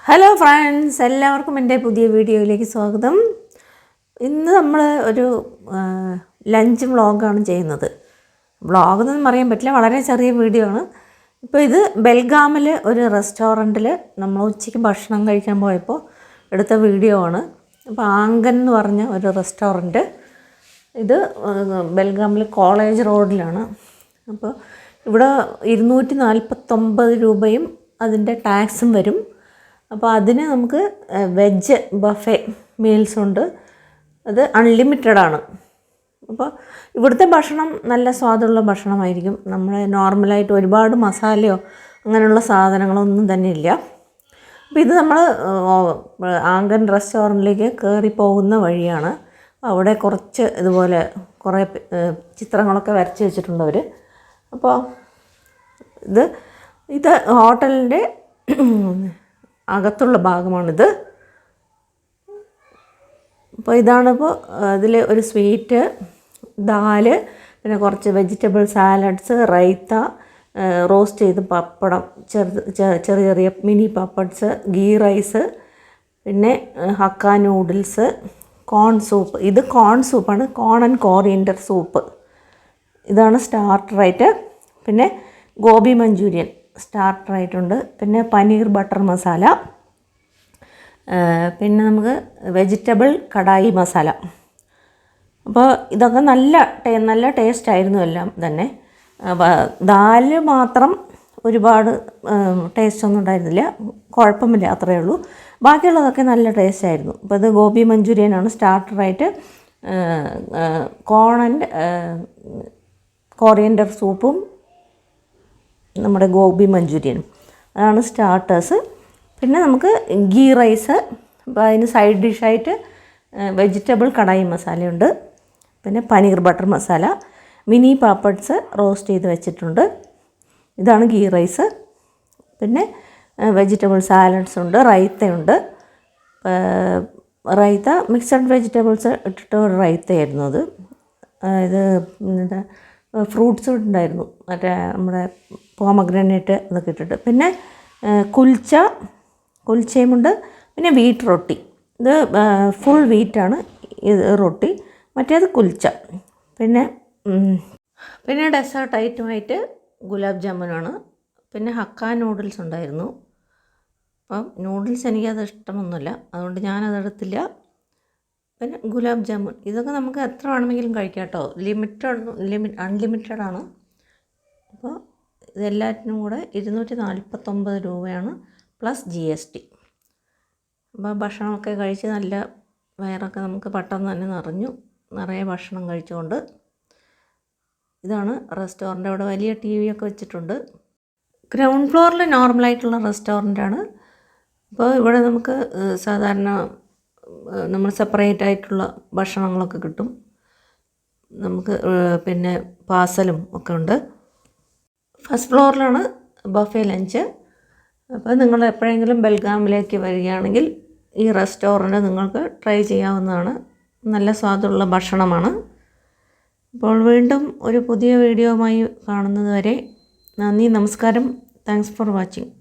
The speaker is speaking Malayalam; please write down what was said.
ഹലോ ഫ്രണ്ട്സ്, എല്ലാവർക്കും എൻ്റെ പുതിയ വീഡിയോയിലേക്ക് സ്വാഗതം. ഇന്ന് നമ്മൾ ഒരു ലഞ്ച് വ്ളോഗാണ് ചെയ്യുന്നത്. വ്ളോഗെന്നൊന്നും പറയാൻ പറ്റില്ല, വളരെ ചെറിയ വീഡിയോ ആണ്. ഇപ്പോൾ ഇത് ബെൽഗാമിൽ ഒരു റെസ്റ്റോറൻറ്റിൽ നമ്മൾ ഉച്ചയ്ക്ക് ഭക്ഷണം കഴിക്കാൻ പോയപ്പോൾ എടുത്ത വീഡിയോ ആണ്. അപ്പോൾ ആങ്കൻ എന്ന് പറഞ്ഞ ഒരു റെസ്റ്റോറൻറ്റ്, ഇത് ബെൽഗാമിൽ കോളേജ് റോഡിലാണ്. അപ്പോൾ ഇവിടെ 249 രൂപയും അതിൻ്റെ ടാക്സും വരും. അപ്പോൾ അതിന് നമുക്ക് വെജ് ബഫേ മീൽസ് ഉണ്ട്, അത് അൺലിമിറ്റഡ് ആണ്. അപ്പോൾ ഇവിടുത്തെ ഭക്ഷണം നല്ല സ്വാദുള്ള ഭക്ഷണമായിരിക്കും. നമ്മൾ നോർമലായിട്ട് ഒരുപാട് മസാലയോ അങ്ങനെയുള്ള സാധനങ്ങളൊന്നും തന്നെ ഇല്ല. അപ്പോൾ ഇത് നമ്മൾ ആങ്കൻ റെസ്റ്റോറൻറ്റിലേക്ക് കയറി പോകുന്ന വഴിയാണ്. അവിടെ കുറച്ച് ഇതുപോലെ കുറേ ചിത്രങ്ങളൊക്കെ വരച്ച് വെച്ചിട്ടുണ്ട് അവർ. അപ്പോൾ ഇത് ഹോട്ടലിൻ്റെ അകത്തുള്ള ഭാഗമാണിത്. അപ്പോൾ ഇതാണിപ്പോൾ അതിൽ ഒരു സ്വീറ്റ്, ദാല്, പിന്നെ കുറച്ച് വെജിറ്റബിൾ സാലഡ്സ്, റൈത്ത, റോസ്റ്റ് ചെയ്ത് പപ്പടം, ചെറിയ ചെറിയ മിനി പപ്പഡ്സ്, ഗീ റൈസ്, പിന്നെ ഹക്ക നൂഡിൽസ്, കോൺ സൂപ്പ്. ഇത് കോൺ സൂപ്പാണ്, കോൺ ആൻഡ് കോറിയൻഡർ സൂപ്പ്. ഇതാണ് സ്റ്റാർട്ടറായിട്ട്. പിന്നെ ഗോബി മഞ്ചൂരിയൻ സ്റ്റാർട്ടറായിട്ടുണ്ട്. പിന്നെ പനീർ ബട്ടർ മസാല, പിന്നെ നമുക്ക് വെജിറ്റബിൾ കടായി മസാല. അപ്പോൾ ഇതൊക്കെ നല്ല ടേസ്റ്റായിരുന്നു എല്ലാം തന്നെ. ദാല് മാത്രം ഒരുപാട് ടേസ്റ്റൊന്നും ഉണ്ടായിരുന്നില്ല, കുഴപ്പമില്ല, അത്രയേ ഉള്ളൂ. ബാക്കിയുള്ളതൊക്കെ നല്ല ടേസ്റ്റായിരുന്നു. അപ്പോൾ ഇത് ഗോബി മഞ്ചൂരിയനാണ് സ്റ്റാർട്ടറായിട്ട്. കോൺ ആൻഡ് കോറിയൻഡർ സൂപ്പും നമ്മുടെ ഗോബി മഞ്ചൂരിയനും, അതാണ് സ്റ്റാർട്ടേഴ്സ്. പിന്നെ നമുക്ക് ഗീ റൈസ്, അപ്പോൾ അതിന് സൈഡ് ഡിഷായിട്ട് വെജിറ്റബിൾ കടായി മസാലയുണ്ട്. പിന്നെ paneer butter masala, mini papads roast ചെയ്ത് വെച്ചിട്ടുണ്ട്. ഇതാണ് ഗീ റൈസ്. പിന്നെ വെജിറ്റബിൾ സാലഡ്സ് ഉണ്ട്, റൈത്തയുണ്ട്. റൈത്ത മിക്സഡ് വെജിറ്റബിൾസ് ഇട്ടിട്ട് ഒരു റൈത്തയായിരുന്നു അത്. ഇത് ഫ്രൂട്ട്സ് ഉണ്ടായിരുന്നു, മറ്റേ നമ്മുടെ പോമഗ്രാനേറ്റ് അതൊക്കെ ഇട്ടിട്ട്. പിന്നെ കുൽച്ചയുമുണ്ട്. പിന്നെ വീറ്റ് റൊട്ടി, ഇത് ഫുൾ വീറ്റാണ് ഇത് റൊട്ടി, മറ്റേത് കുൽച്ച. പിന്നെ ഡെസേർട്ട് ഐറ്റമായിട്ട് ഗുലാബ് ജാമുനാണ്. പിന്നെ ഹക്ക നൂഡിൽസ് ഉണ്ടായിരുന്നു. അപ്പം നൂഡിൽസ് എനിക്കത് ഇഷ്ടമൊന്നുമില്ല, അതുകൊണ്ട് ഞാനതെടുത്തില്ല. പിന്നെ ഗുലാബ് ജാമുൻ, ഇതൊക്കെ നമുക്ക് എത്ര വേണമെങ്കിലും കഴിക്കാം കേട്ടോ, അൺലിമിറ്റഡ് ആണ്. അപ്പോൾ ഇതെല്ലാറ്റിനും കൂടെ 249 രൂപയാണ് പ്ലസ് GST. അപ്പോൾ ഭക്ഷണമൊക്കെ കഴിച്ച് നല്ല വയറൊക്കെ നമുക്ക് പെട്ടെന്ന് തന്നെ നിറയെ ഭക്ഷണം കഴിച്ചുകൊണ്ട്. ഇതാണ് റെസ്റ്റോറൻറ്റ്. അവിടെ വലിയ TV ഒക്കെ വെച്ചിട്ടുണ്ട്. ഗ്രൗണ്ട് ഫ്ലോറിൽ നോർമലായിട്ടുള്ള റെസ്റ്റോറൻറ്റാണ്. അപ്പോൾ ഇവിടെ നമുക്ക് സാധാരണ നമ്മൾ സെപ്പറേറ്റ് ആയിട്ടുള്ള ഭക്ഷണങ്ങളൊക്കെ കിട്ടും. നമുക്ക് പിന്നെ പാർസലും ഒക്കെ ഉണ്ട്. ഫസ്റ്റ് ഫ്ലോറിലാണ് ബഫേ ലഞ്ച്. അപ്പോൾ നിങ്ങൾ എപ്പോഴെങ്കിലും ബെൽഗാമിലേക്ക് വരികയാണെങ്കിൽ ഈ റെസ്റ്റോറൻറ്റ് നിങ്ങൾക്ക് ട്രൈ ചെയ്യാവുന്നതാണ്. നല്ല സ്വാദുള്ള ഭക്ഷണമാണ്. അപ്പോൾ വീണ്ടും ഒരു പുതിയ വീഡിയോയുമായി കാണുന്നത് വരെ നന്ദി, നമസ്കാരം. Thanks for watching.